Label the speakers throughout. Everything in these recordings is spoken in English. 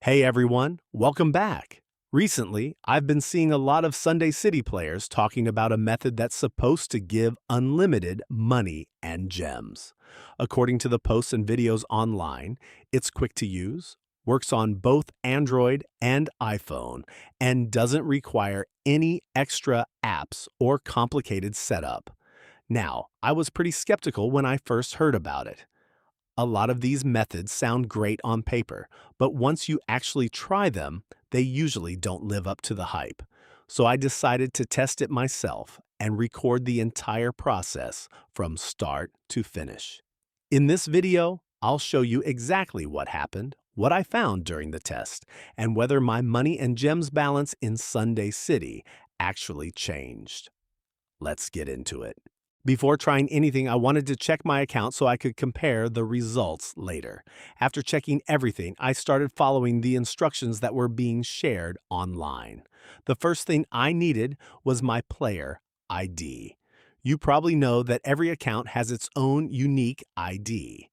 Speaker 1: Hey everyone, welcome back. Recently, I've been seeing a lot of Sunday City players talking about a method that's supposed to give unlimited money and gems. According to the posts and videos online, it's quick to use, works on both Android and iPhone, and doesn't require any extra apps or complicated setup. Now, I was pretty skeptical when I first heard about it. A lot of these methods sound great on paper, but once you actually try them, they usually don't live up to the hype. So I decided to test it myself and record the entire process from start to finish. In this video, I'll show you exactly what happened, what I found during the test, and whether my money and gems balance in Sunday City actually changed. Let's get into it. Before trying anything, I wanted to check my account so I could compare the results later. After checking everything, I started following the instructions that were being shared online. The first thing I needed was my player ID. You probably know that every account has its own unique ID.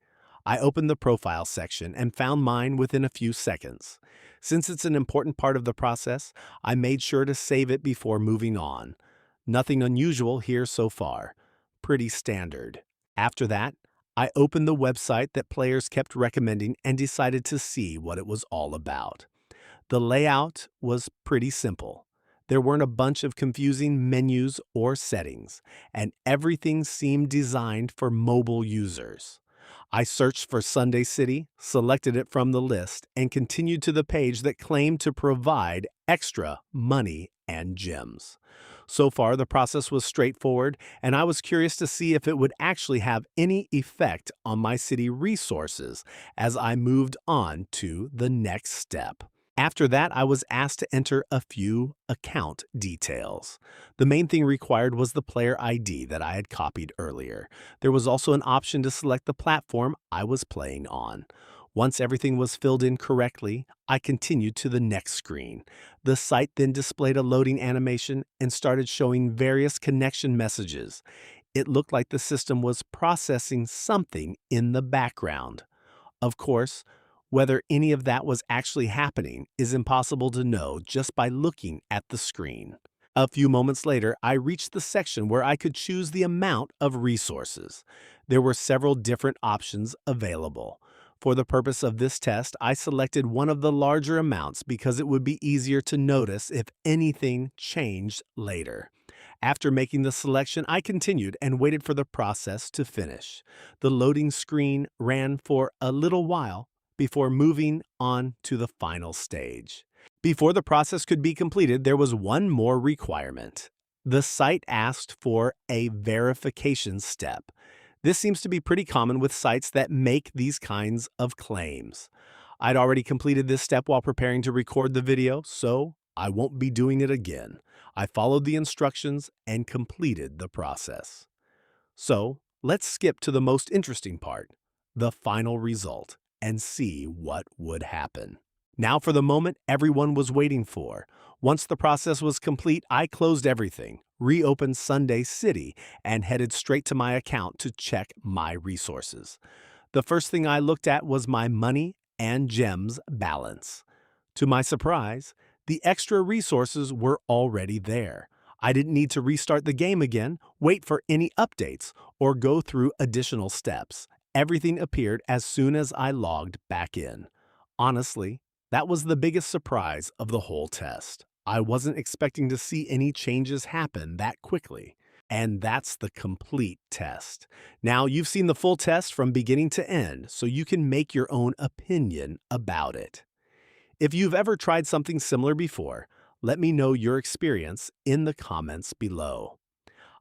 Speaker 1: I opened the profile section and found mine within a few seconds. Since it's an important part of the process, I made sure to save it before moving on. Nothing unusual here so far. Pretty standard. After that, I opened the website that players kept recommending and decided to see what it was all about. The layout was pretty simple. There weren't a bunch of confusing menus or settings, and everything seemed designed for mobile users. I searched for Sunday City, selected it from the list, and continued to the page that claimed to provide extra money and gems. So far, the process was straightforward, and I was curious to see if it would actually have any effect on my city resources as I moved on to the next step. After that, I was asked to enter a few account details. The main thing required was the player ID that I had copied earlier. There was also an option to select the platform I was playing on. Once everything was filled in correctly, I continued to the next screen. The site then displayed a loading animation and started showing various connection messages. It looked like the system was processing something in the background. Of course, whether any of that was actually happening is impossible to know just by looking at the screen. A few moments later, I reached the section where I could choose the amount of resources. There were several different options available. For the purpose of this test, I selected one of the larger amounts because it would be easier to notice if anything changed later. After making the selection, I continued and waited for the process to finish. The loading screen ran for a little while before moving on to the final stage. Before the process could be completed, there was one more requirement. The site asked for a verification step. This seems to be pretty common with sites that make these kinds of claims. I'd already completed this step while preparing to record the video, so I won't be doing it again. I followed the instructions and completed the process. So, let's skip to the most interesting part, the final result, and see what would happen. Now for the moment everyone was waiting for. Once the process was complete, I closed everything, reopened Sunday City, and headed straight to my account to check my resources. The first thing I looked at was my money and gems balance. To my surprise, the extra resources were already there. I didn't need to restart the game again, wait for any updates, or go through additional steps. Everything appeared as soon as I logged back in. Honestly, that was the biggest surprise of the whole test. I wasn't expecting to see any changes happen that quickly. And that's the complete test. Now, you've seen the full test from beginning to end, so you can make your own opinion about it. If you've ever tried something similar before, let me know your experience in the comments below.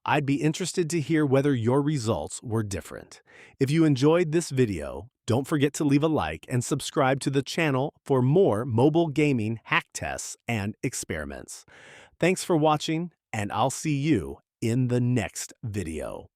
Speaker 1: I'd be interested to hear whether your results were different. If you enjoyed this video, don't forget to leave a like and subscribe to the channel for more mobile gaming hack tests and experiments. Thanks for watching, and I'll see you in the next video.